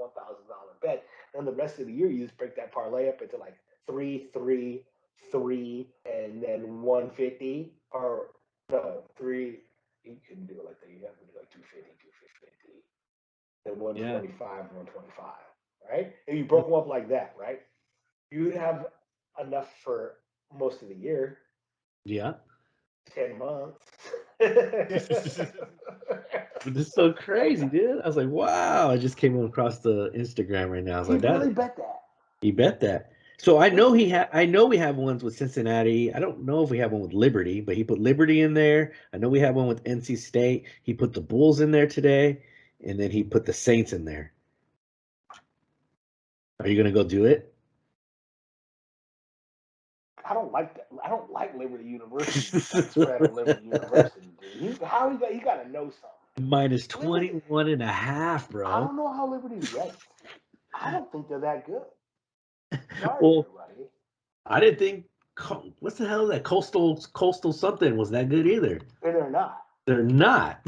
$1,000 bet, then the rest of the year you just break that parlay up into like 3, 3, 3, and then 150 or no 3. You can do it like that. You have to do like 250, 250, then Yeah. 125, 125. Right? If you broke them up like that, right? You'd have enough for most of the year, Yeah. 10 months. But this is so crazy, dude. I was like, wow. I just came across the Instagram right now. I was He like, really that bet that. he bet that. So I know Which I know we have ones with Cincinnati. I don't know if we have one with Liberty, but he put Liberty in there. I know we have one with NC State. He put the Bulls in there today, and then he put the Saints in there. Are you gonna go do it? I don't like that. I don't like Liberty University like spread on Liberty University, dude. He got to know something. Minus Liberty. 21 and a half, I bro. don't know how Liberty's ranked. I don't think they're that good. Sorry, Well, everybody. I didn't think what's the hell is that coastal something was that good either. And they're not, They're not.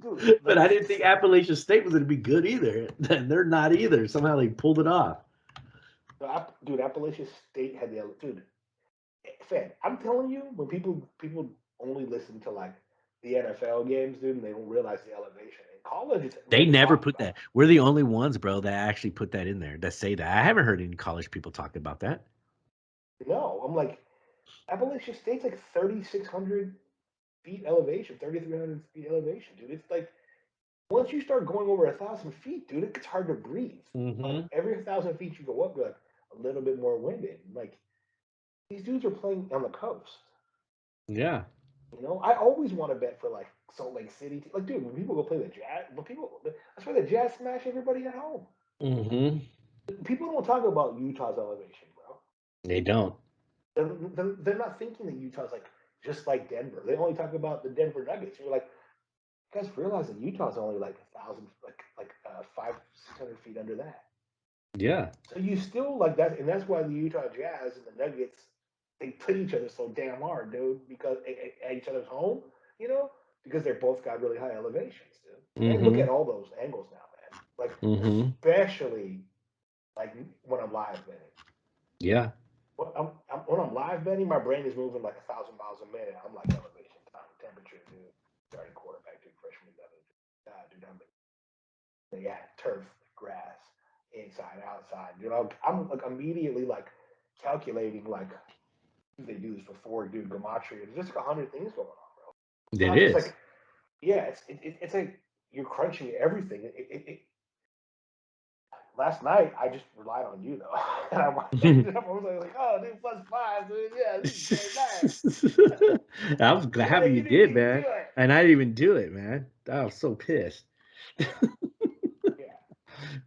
dude. But Like, I didn't think Appalachian State was going to be good either. And they're not either. Somehow they pulled it off. dude, Appalachian State had the dude. Fan, I'm telling you, when people only listen to like the NFL games, dude, and they don't realize the elevation. In college, They nobody never talks put about that. We're the only ones, bro, that actually put that in there, that say that. I haven't heard any college people talk about that. it. No, I'm like Appalachian State's like 3,600 feet elevation, 3,300 feet elevation, dude. It's like once you start going over 1,000 feet, dude, it gets hard to breathe. Like Mm-hmm. every 1,000 feet you go up, you're like a little bit more winded. Like these dudes are playing on the coast. Yeah. You know, I always want to bet for like Salt Lake City. Like, dude, when people go play the Jazz, that's why the Jazz smash everybody at home. Mm-hmm. People don't talk about Utah's elevation, bro. They don't. They're not thinking that Utah's like just like Denver. They only talk about the Denver Nuggets. You're like, you guys realize that Utah's only like 1,000, like 500, 600 feet under that. Yeah. So you still like that, and that's why the Utah Jazz and the Nuggets they put each other so damn hard, dude, because at each other's home, you know, because they're both got really high elevations, dude. And look Mm-hmm. at all those angles now, man. Like Mm-hmm. especially like when I'm live betting. Yeah. When I'm live betting, my brain is moving like 1,000 miles a minute. I'm like elevation, time, temperature, dude. Starting quarterback, dude, freshman, dude, they got turf, grass, inside, outside. You know, I'm like immediately like calculating like they do this before, dude, gematria. There's just like 100 things going on, bro. It's It not just is. like yeah, it's like you're crunching everything. Last night I just relied on you though, and I was like, oh, dude, +5, dude. Yeah, this is very nice. I was happy Like you you didn't did, even do man. it. And I didn't even do it, man. I was so pissed. Yeah,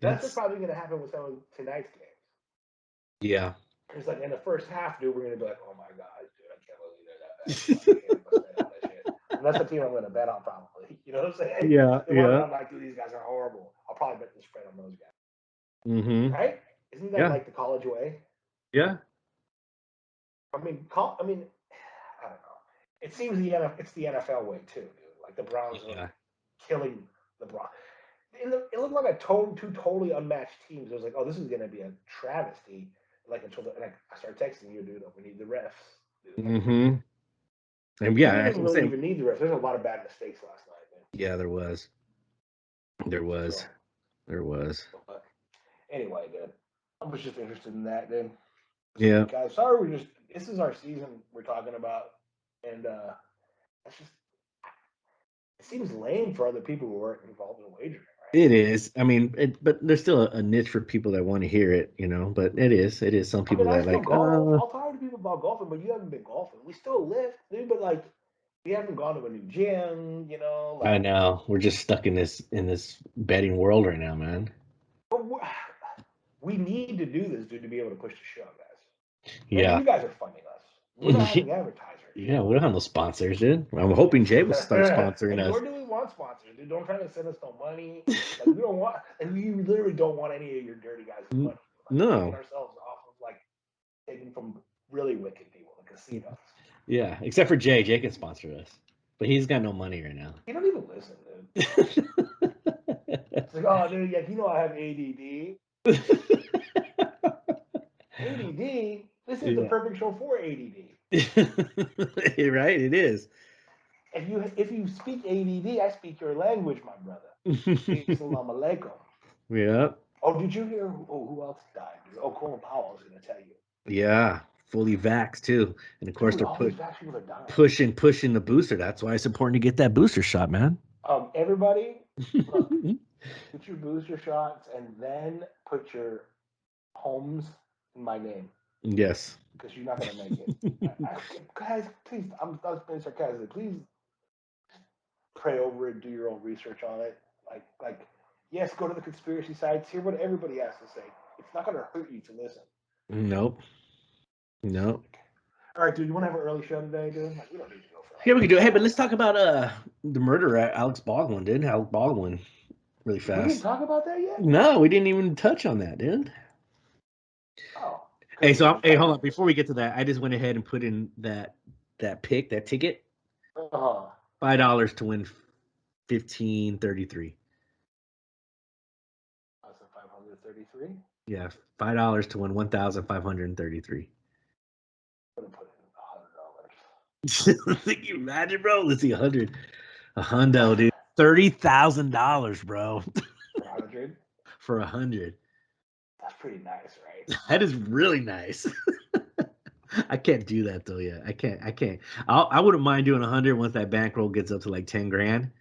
that's what's That's probably gonna happen with some of tonight's games. yeah. It's like in the first half, dude, we're gonna be like, oh my god, dude, I can't believe they're that bad. Fuck, I can't bet on that shit. And that's the team I'm gonna bet on probably. You know what I'm saying? Yeah, The ones that yeah. I'm like, dude, these guys are horrible. I'll probably bet the spread on those guys. Mm-hmm. Right? Isn't that Yeah, like the college way? yeah, I mean, I don't know. It seems it's the NFL way too, dude. Like the Browns are yeah. like killing the Browns. it looked like two totally unmatched teams. It was like, oh, this is gonna be a travesty. Like until like I started texting you, dude. We need the refs. Dude. Like, Mm-hmm. And we yeah, didn't I'm really saying, even need the refs. There's a lot of bad mistakes last night, man. yeah, there was, there was, So, there was. but anyway, dude, I was just interested in that, dude. Yeah, Guys, sorry, this is our season we're talking about, and it's just it seems lame for other people who weren't involved in wagering, right? it is. I mean, but there's still a niche for people that want to hear it, you know. But it is. It is some I mean, people I that still like, golf. I'll talk to people about golfing, but you haven't been golfing. We still lift, dude, but like we haven't gone to a new gym, you know, I like know we're just stuck in this betting world right now, man. but we need to do this, dude, to be able to push the show, guys. And Yeah, you guys are funding us. We're not having advertisers. yeah. We don't have no sponsors, dude. I'm hoping Jay will start sponsoring And us. nor do we want sponsors, dude. Don't try to send us no money. Like we don't want, and we literally don't want any of your dirty guys' money. Like we're making No, ourselves off of like taking from really wicked people, the casinos. yeah, except for Jay. Jay can sponsor us, but he's got no money right now. You don't even listen, dude. It's like, oh, dude, yeah, you know I have ADD. ADD. This is the Yeah, perfect show for ADD. you're right. It is. If you speak ADD, I speak your language, my brother. Assalamu alaikum. Yeah, Oh, did you hear? Oh, who else died? Oh, Colin Powell was going to tell you. yeah. Fully vaxxed too, and of course Dude, they're all these vaccines people are dying. pushing the booster. That's why it's important to get that booster shot, man. Everybody, look, get your booster shots and then put your homes in my name Yes. because you're not going to make it. Guys, please, I'm being sarcastic. Please pray over it, do your own research on it. Yes, go to the conspiracy sites, hear what everybody has to say. It's not going to hurt you to listen. Nope. Nope. All right, dude, you want to have an early show today, dude? Like, we don't need to go for Yeah, we like can do it. Hey, but let's 2 hours. talk about the murder at Alex Baldwin, dude. Alex Baldwin, really We didn't fast. talk about that yet? No, we didn't even touch on that, dude. Oh, Hey, because so we hey, kind hold of. on. Before we get to that, I just went ahead and put in that ticket, Uh, $5 to win 1533. I said 533. Yeah, $5 to win 1,533. I'm gonna put in $100. Think you imagine, bro? Let's see, a hundo, dude, $30,000, bro, For 100. for 100. That's pretty nice, right? That is really nice. I can't do that though. Yeah, I can't. I can't. I wouldn't mind doing 100 once that bankroll gets up to like 10 grand.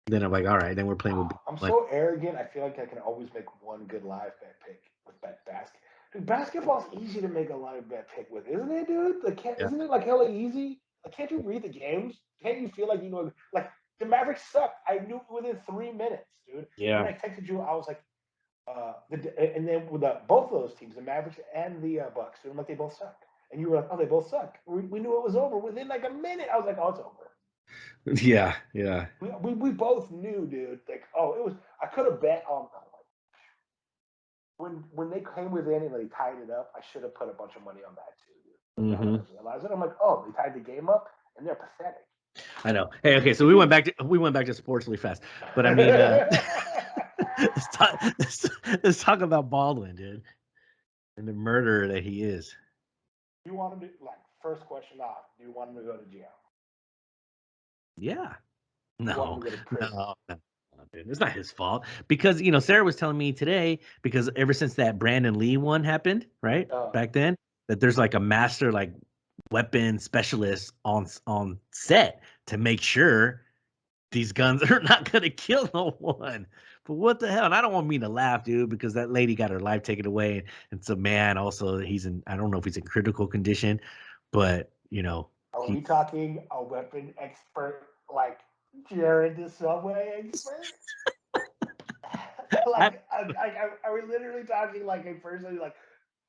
Then I'm like, all right. Then we're playing with big I'm money. so arrogant. I feel like I can always make one good live bet pick with bet basket. Dude, basketball's easy to make a live bet pick with, isn't it, dude? Like, Yeah. isn't it like hella easy? Like, can't you read the games? Can't you feel like you know? Like, the Mavericks suck. I knew within 3 minutes, dude. And then Yeah. I texted you. I was like, and then with both of those teams, the Mavericks and the Bucks, dude, I'm like, they both suck. And you were like, oh, they both suck. We knew it was over within like a minute. I was like, oh, it's over. Yeah. Yeah. We both knew, dude. Like, oh, it was. I could have bet on when they came within and they tied it up. I should have put a bunch of money on that too, dude. But now that Hmm. I realize it, I'm like, oh, they tied the game up and they're pathetic. I know. Hey, okay. So we went back to sports really fast, but I mean, let's talk about Baldwin, dude, and the murderer that he is. You want him to like first question off? Do you want him to go to jail? Yeah. You want him No. to go to prison? No, dude. It's not his fault because Sarah was telling me today because ever since that Brandon Lee one happened, right Uh, back then, that there's like a master like weapon specialist on set to make sure these guns are not gonna kill no one. But what the hell? And I don't want me to laugh, dude, because that lady got her life taken away, and it's a man. Also, he's in. I don't know if he's in critical condition, but are he. we talking a weapon expert like Jared, the subway expert? I, Are we literally talking like a person like,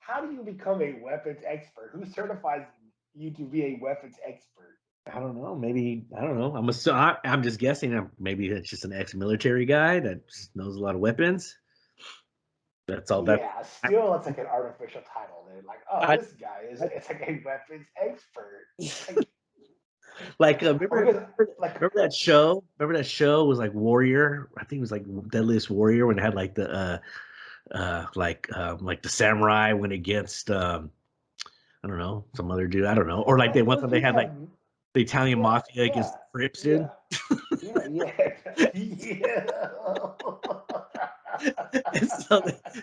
how do you become a weapons expert? Who certifies you to be a weapons expert? I don't know. Maybe I don't know. I'm just guessing. Maybe it's just an ex-military guy that just knows a lot of weapons. That's all. That Yeah, I, still it's like an artificial title. They're like, oh, I, this guy is it's like a weapons expert. Like, Like Because like remember that show? Remember that show was like Warrior? I think it was like Deadliest Warrior when it had like like the samurai went against I don't know, some other dude. I don't know. Or like they one those time they dudes had like have the Italian yeah mafia against yeah the Crips, yeah dude. yeah. And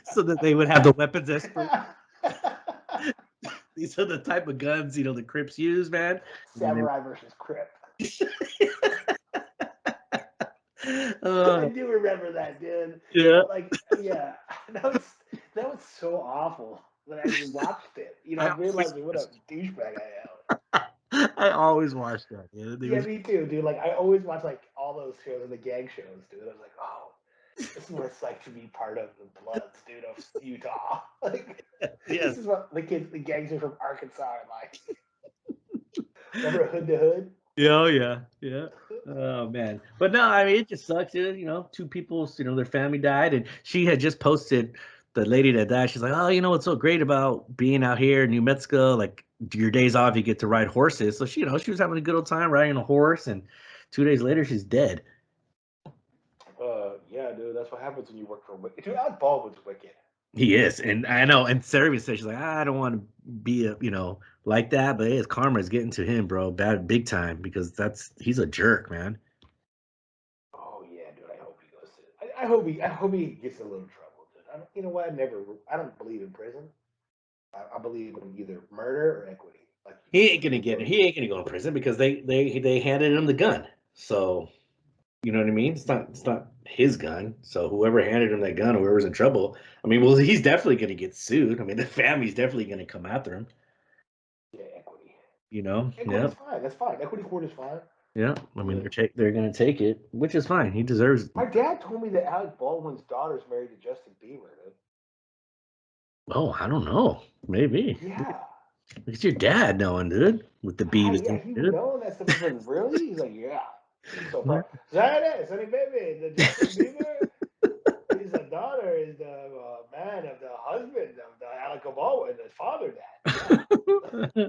so that they would have the weapons expert. These are the type of guns, the Crips use, man. And then Samurai versus Crip. I oh do remember that, dude. yeah. Like, yeah, that was so awful that I watched it. I I'm always realizing what a douchebag I am. I always watch that, dude. It Yeah, was me too, dude. Like, I always watch like all those shows and the gang shows, dude. I was like, oh, this is what it's like to be part of the Bloods, dude, of Utah. Like, this yes. is what the gangs are from Arkansas are like. Remember Hood to Hood? Yeah, oh yeah, yeah. Oh man, but no, I mean it just sucks. Two people, their family died, and she had just posted the lady that died. She's like, oh, what's so great about being out here in New Mexico? Like your days off, you get to ride horses. So she was having a good old time riding a horse, and 2 days later, she's dead. Yeah, dude. That's what happens when you work for Wicked. Dude, Alec Baldwin's Wicked. He is, and I know. And Sarah even said she's like, I don't want to be like that, but his karma is getting to him, bro, bad, big time, because he's a jerk, man. Oh yeah, dude. I hope he goes to. I hope he gets a little trouble, dude. You know what? I don't believe in prison. I believe in either murder or equity. Like He ain't gonna you get go it. to. He ain't gonna go in prison because they handed him the gun. So you know what I mean? It's not his gun. So whoever handed him that gun, whoever's in trouble, I mean, well, he's definitely gonna get sued. I mean, the family's definitely gonna come after him. Yeah, equity. Yeah, Equity's fine. That's fine. Equity court is fine. yeah. I mean, Yeah. they're gonna take it, which is fine. He deserves. My dad told me that Alec Baldwin's daughter's married to Justin Bieber, dude. Oh, I don't know. Maybe. Yeah. Look at your dad knowing, dude, with the beavis Yeah, in he would it, know that stuff. I was like, really? He's like, yeah. He's so dude. proud. That is, honey baby, the Justin Bieber. His daughter is the man of the husband of the Alec Baldwin, the father dad. Yeah.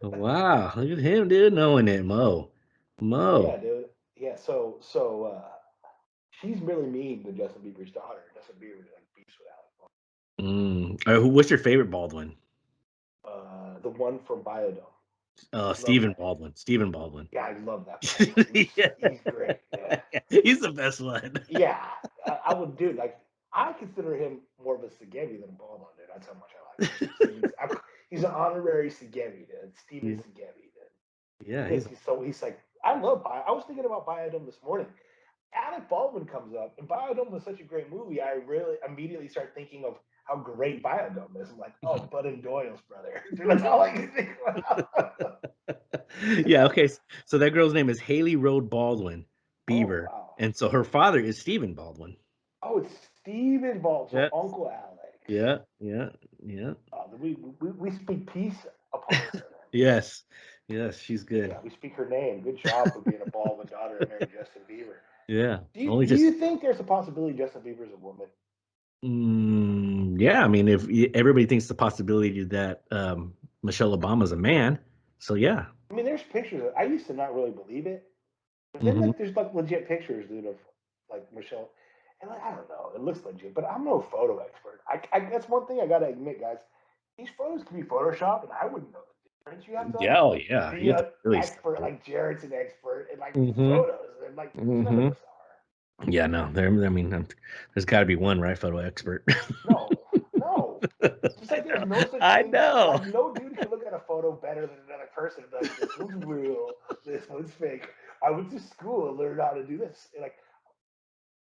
Wow, look at him, dude, knowing it, Mo. Yeah, Mo. dude. Yeah, she's really mean to Justin Bieber's daughter. Justin Bieber like beefs with Alec What's your favorite Baldwin? Baldwin. The one from Biodome. Love Stephen that. Baldwin. Stephen Baldwin. Yeah, I love that Baldwin. Yeah. He's great. Yeah. He's the best one. Yeah. I would do like I consider him more of a Segemi than a Baldwin, dude. That's how much I like him. He's an honorary Segemi, dude. Steven Yeah, Segemi, dude. yeah, Because he's like I love I was thinking about Biodome this morning. Alec Baldwin comes up, and Biodome was such a great movie. I really immediately start thinking of how great Biodome is. I'm like, oh, Bud and Doyle's brother. That's all I can think about. yeah. Okay, so that girl's name is Haley Road Baldwin Oh Beaver, wow. and so her father is Stephen Baldwin. Oh, it's Steven Baldwin, so Yeah, Uncle Alex. yeah, yeah, yeah. We speak peace upon her. Yes, yes, she's good. Yeah, we speak her name. Good job for being a Baldwin daughter and married Justin Bieber. Yeah, Do you only do just you think there's a possibility Justin Bieber's a woman? yeah. I mean, if everybody thinks the possibility that Michelle Obama's a man, so yeah. I mean, there's pictures. I used to not really believe it, but then Hmm. like there's like legit pictures, dude, of like Michelle, and like I don't know, it looks legit, but I'm no photo expert. I that's one thing I gotta admit, guys. These photos can be photoshopped, and I wouldn't know the difference. You have to like Yeah, oh yeah. be You have to an really study expert, it. like Jared's an expert in like Hmm. photos, and like it's never Hmm. bizarre. Yeah, no, there. I mean, there's got to be one right photo expert. No, no. Just like I there's know. no such I thing, know. like no dude can look at a photo better than another person. And be like this one's real, this one's fake. I went to school and learned how to do this. And like,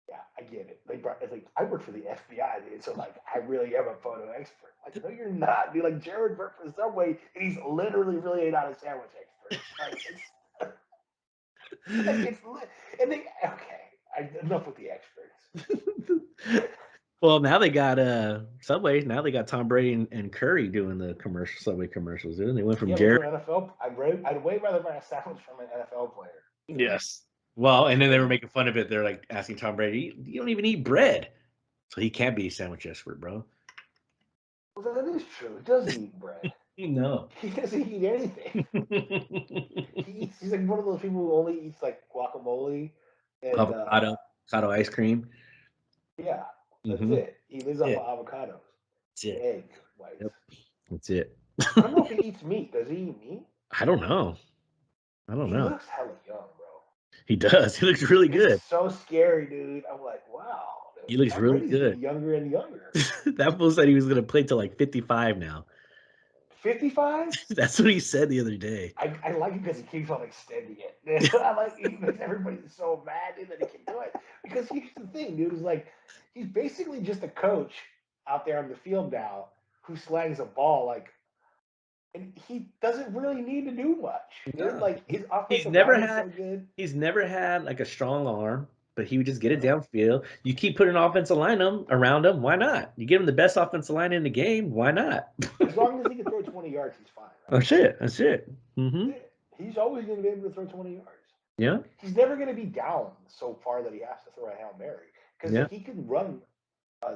yeah, I get it. Like, it's like I work for the FBI, dude. So like, I really am a photo expert. Like, no, you're not, dude. Like Jared worked for the Subway, and he's literally really not a sandwich expert. Like it's like it's and they okay. Enough with the experts. Well, now they got Subway. Now they got Tom Brady and Curry doing the Subway commercials. Dude. They went from Yeah, but Jared. for an NFL, I'd way rather buy a sandwich from an NFL player. Yes. Well, and then they were making fun of it. They're like asking Tom Brady, "You don't even eat bread, so he can't be a sandwich expert, bro." Well, that is true. He doesn't eat bread. No. He doesn't eat anything. He's like one of those people who only eats like guacamole and Avocado ice cream. yeah, that's Mm-hmm. it. He lives off Yeah, of avocados that's and it. egg whites. Yep, that's it. I don't know if he eats meat. Does he eat meat? I don't know. I don't He know. looks hella young, bro. He does. He looks really It's good. so scary, dude. I'm like, wow, dude. He looks Tom really Brady's good. getting younger and younger. That fool said he was gonna play till like 55 now. 55? That's what he said the other day. I like it because he keeps on extending it. I like he makes everybody so mad dude, that he can do it. Because here's the thing, dude, is like he's basically just a coach out there on the field now who slangs a ball like and he doesn't really need to do much, dude. No, Like his he's offensive never line is had so good. he's never had like a strong arm, but he would just get it No. downfield. You keep putting an offensive line around him, why not? You give him the best offensive line in the game, why not? As long as he can throw 20 yards, he's fine, right? That's it. That's it. Mm-hmm. That's it. He's always going to be able to throw 20 yards. Yeah. He's never going to be down so far that he has to throw a Hail Mary because Yeah. he can run a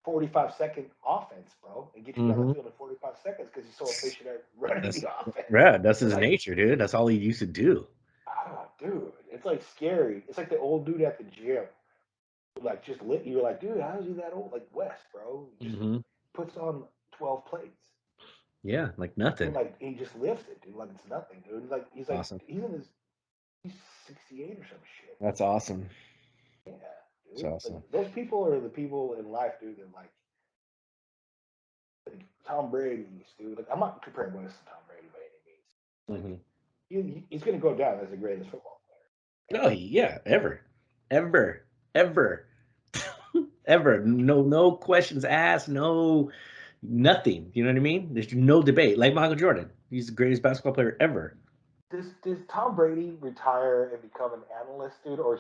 45-second offense, bro, and get you down the Mm-hmm. field in 45 seconds because he's so efficient at running That's the offense. right. That's his Like, nature, dude. That's all he used to do. oh, dude, it's like scary. It's like the old dude at the gym. Like, just lit. You're like, dude, how is he that old? Like, West, bro. He just Mm-hmm. puts on 12 plates. Yeah, like And nothing. like he just lifts it, dude. Like it's nothing, dude. Like Awesome. he's in his he's 68 or some shit. That's awesome. Yeah, That's dude. Like awesome. those people are the people in life, dude. That like Tom Brady's, dude. Like I'm not comparing West to Tom Brady by any means. Like Mm-hmm. he's gonna go down as the greatest football player No, ever. yeah, ever, ever, ever. No questions asked. No, nothing. You know what I mean? There's no debate. Like Michael Jordan, he's the greatest basketball player ever. Does Tom Brady retire and become an analyst, dude, or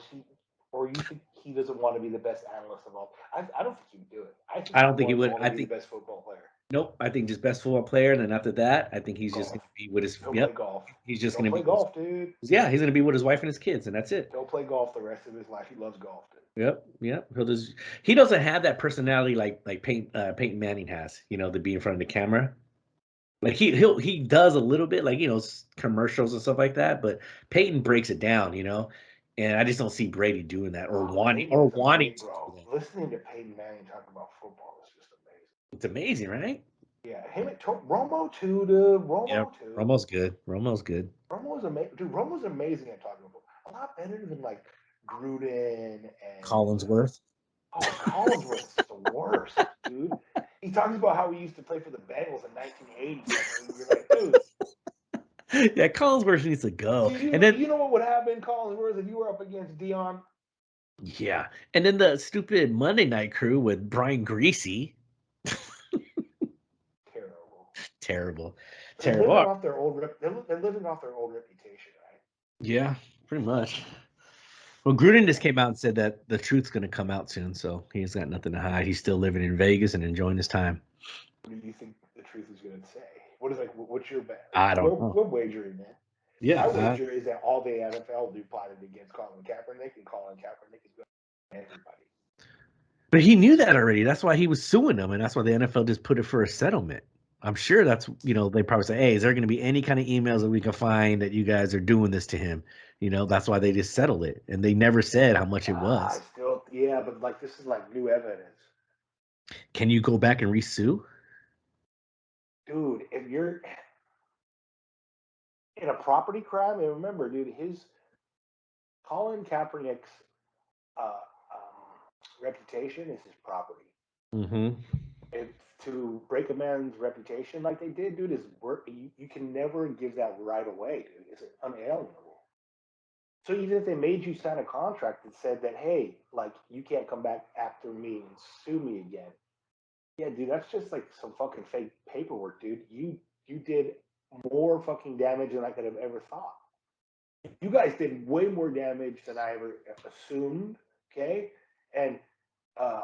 you think he doesn't want to be the best analyst of all? I don't think he would do it. I think I he don't think he wants would. to I be the think best football player. nope. I think just best football player, and then after that, I think he's just Golf. gonna be with his. He'll play Yep, golf. he's just He'll gonna play be. With golf, dude. yeah, he's gonna be with his wife and his kids, and that's it. He'll play golf the rest of his life. He loves golf, dude. Yep, yep. He doesn't have that personality like Peyton Manning has. You know, to be in front of the camera. Like he does a little bit, like commercials and stuff like that. But Peyton breaks it down, and I just don't see Brady doing that or Oh, wanting Peyton is to amazing, do bro. that. Listening to Peyton Manning talk about football is just amazing. It's amazing, right? Yeah, him and Romo too, dude. Yeah, Romo too. Romo's good. Romo's good. Romo's amazing, dude. Romo's amazing at talking about a lot better than like Gruden and Collinsworth. oh, Collinsworth is the worst, dude. He talks about how he used to play for the Bengals in 1980 something. You're like, dude, Yeah, Collinsworth needs to go. do And you then know what would happen, Collinsworth, if you were up against Dion? yeah, and then the stupid Monday Night Crew with Brian Greasy. Terrible. Terrible, They're living terrible. off their old they're living off their old reputation, right? Yeah, pretty much. Well, Gruden just came out and said that the truth's going to come out soon, so he's got nothing to hide. He's still living in Vegas and enjoying his time. What do you think the truth is going to say? What is like? What's your bet? I don't know. We're wagering, man. Yeah, My wager is that all the NFL do plotted against Colin Kaepernick, and Colin Kaepernick is going to everybody. but he knew that already. That's why he was suing them, and that's why the NFL just put it for a settlement. I'm sure that's they probably say, "Hey, is there going to be any kind of emails that we can find that you guys are doing this to him?" That's why they just settled it, and they never said how much it I was. still, yeah, but like this is like new evidence, Can you go back and resue? dude. If you're in a property crime, and remember, dude, his Colin Kaepernick's reputation is his property. Mm-hmm. If to break a man's reputation like they did, dude, is work. You can never give that right away, dude. It's unalienable. So even if they made you sign a contract that said that, hey, like you can't come back after me and sue me again. Yeah, dude, that's just like some fucking fake paperwork, dude. You did more fucking damage than I could have ever thought. You guys did way more damage than I ever assumed. Okay, and uh,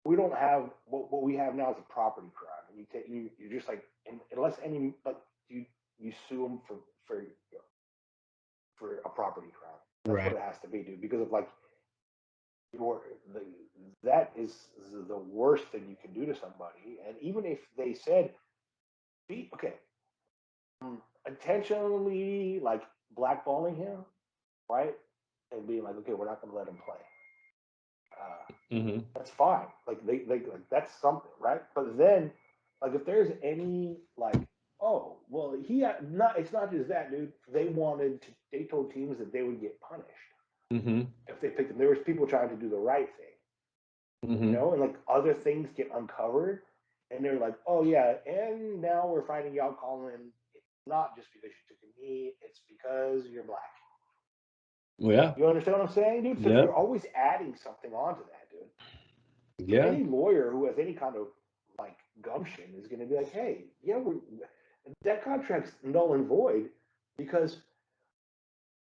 we don't have what we have now is a property crime. And you're just like unless any like you sue them for a property crime. That's what Right. it has to be, dude. Because of like your the, that is the worst thing you can do to somebody. And even if they said Okay, intentionally like blackballing him, right? And being like, okay, we're not going to let him play. That's fine. Like they like that's something, right? But then, like if there's any like, oh well, not. It's not just that, dude. They told teams that they would get punished if they picked them. There was people trying to do the right thing, and like other things get uncovered, and they're like, oh yeah, and now we're finding out, Colin, it's not just because you took a knee, it's because you're black. Well, yeah. You understand what I'm saying, dude? So Yep. you're always adding something onto that, dude. Yeah. Any lawyer who has any kind of like gumption is going to be like, hey, yeah, that contract's null and void because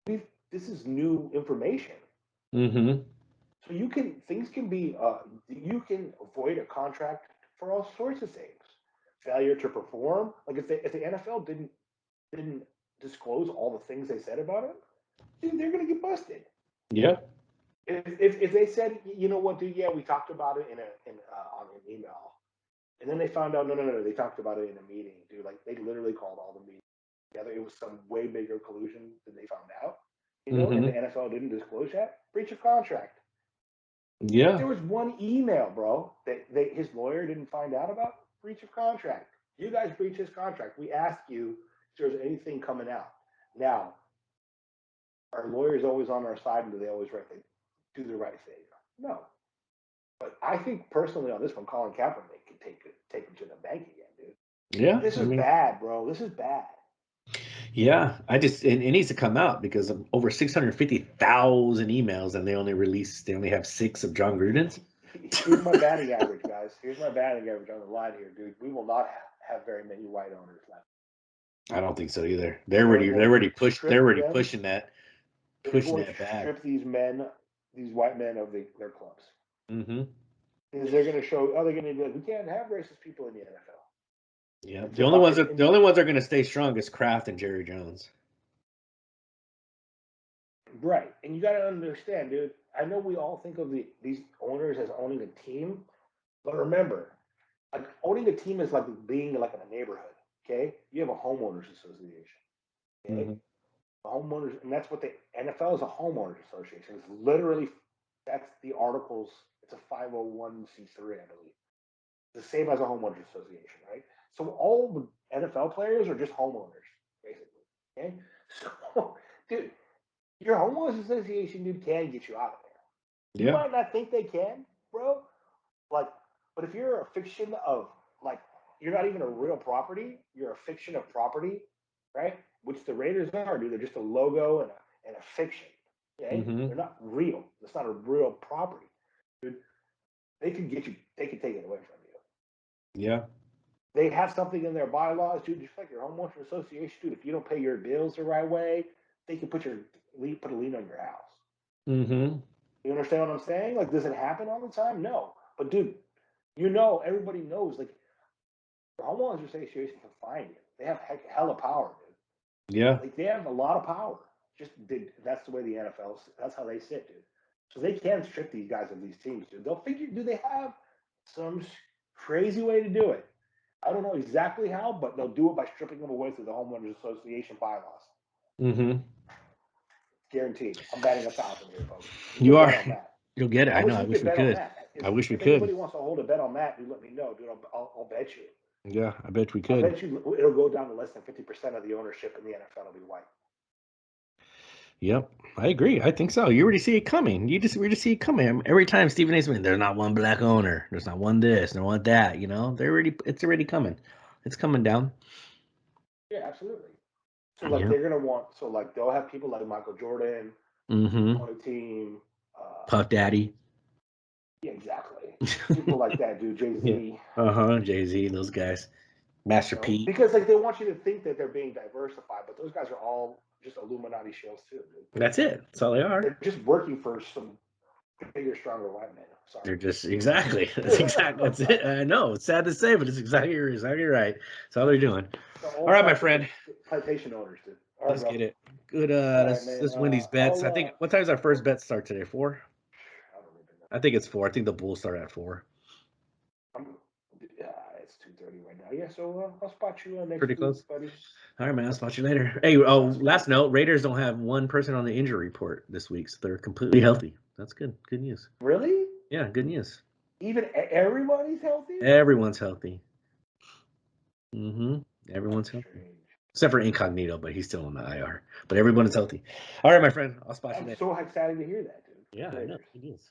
this is new information. So things can be you can void a contract for all sorts of things. Failure to perform, like if the NFL didn't disclose all the things they said about him, dude, they're going to get busted. Yeah. If they said, you know what, dude, yeah, we talked about it on an email, and then they found out, no, they talked about it in a meeting, dude. Like they literally called all the meetings together. It was some way bigger collusion than they found out, and the NFL didn't disclose that. Breach of contract. Yeah. There was one email, bro, that his lawyer didn't find out about. Breach of contract. You guys breached his contract. We asked you if there's anything coming out. Now, our lawyer's always on our side, and do they always do the right thing? No. But I think personally on this one, Colin Kaepernick can take him to the bank again, dude. Yeah. This is bad, bro. This is bad. Yeah. It needs to come out because of over 650,000 emails, and they only have 6 of John Gruden's. Here's my batting average, guys. Here's my batting average on the line here, dude. We will not have very many white owners left. I don't think so either. They're already pushing that. They're going to strip these white men of their clubs. Because they're going to show. Oh, they're going to be like, we can't have racist people in the NFL. Yeah, the only ones that are going to stay strong is Kraft and Jerry Jones. Right, and you got to understand, dude. I know we all think of these owners as owning a team, but remember, like owning a team is like being like in a neighborhood. Okay, you have a homeowners association. Okay, homeowners, and that's what the NFL is, a homeowners association. It's literally that's the articles. It's a 501c3, I believe. The same as a homeowners association, right? So all the NFL players are just homeowners, basically. Okay, so dude, your homeowners association, dude, can get you out of there. You might not think they can, bro. Like, but if you're a fiction of like, you're not even a real property. You're a fiction of property, right? Which the Raiders are, dude. They're just a logo and a fiction. Okay, they're not real. It's not a real property, dude. They can get you. They can take it away from you. Yeah. They have something in their bylaws, dude. Just like your homeowners association, dude. If you don't pay your bills the right way, they can put a lien on your house. You understand what I'm saying? Like, does it happen all the time? No. But dude, everybody knows. Like, the homeowners association can fine you. They have hella power, dude. Yeah. Like, they have a lot of power. That's the way the NFL. That's how they sit, dude. So they can strip these guys of these teams, dude. They'll figure. Do they have some crazy way to do it? I don't know exactly how, but they'll do it by stripping them away through the homeowners association bylaws. Guaranteed. I'm batting 1,000 here, folks. You are. You'll get it. I know. I wish we could. If anybody wants to hold a bet on that, dude, let me know, dude. I'll bet you. Yeah, I bet we could. I bet you it'll go down to less than 50% of the ownership in the NFL will be white. Yep, I agree. I think so. You already see it coming. We just see it coming every time. Stephen A. Smith, there's not one black owner. There's not one this, no one that. It's already coming. It's coming down. Yeah, absolutely. So like they're gonna want. So like they'll have people like Michael Jordan on a team. Puff Daddy. Yeah, exactly. People like that, dude. Jay-Z. Jay-Z. Those guys. Master P. Because like they want you to think that they're being diversified, but those guys are all just Illuminati shells too, dude. That's it. That's all they are. They're just working for some bigger, stronger white men. Sorry. They're just exactly. That's it. I know. It's sad to say, but it's exactly right. That's all they're doing. All right, my friend. Plantation owners, dude. Let's get it. Good. Let's win these bets. I think. What time does our first bet start today? 4. I think it's 4. I think the Bulls start at 4. Yeah, it's too 9:30 right now. Yeah, so I'll spot you next Pretty week, close. buddy. All right, man. I'll spot you later. Hey, last note: Raiders don't have one person on the injury report this week, so they're completely healthy. That's good. Good news. Really? Yeah, good news. Even everybody's healthy? Everyone's healthy. Everyone's That's healthy. strange. Except for Incognito, but he's still on the IR. But everyone is healthy. All right, my friend. I'll spot you I'm later. so excited to hear that, dude. Yeah, I know. Raiders. It is.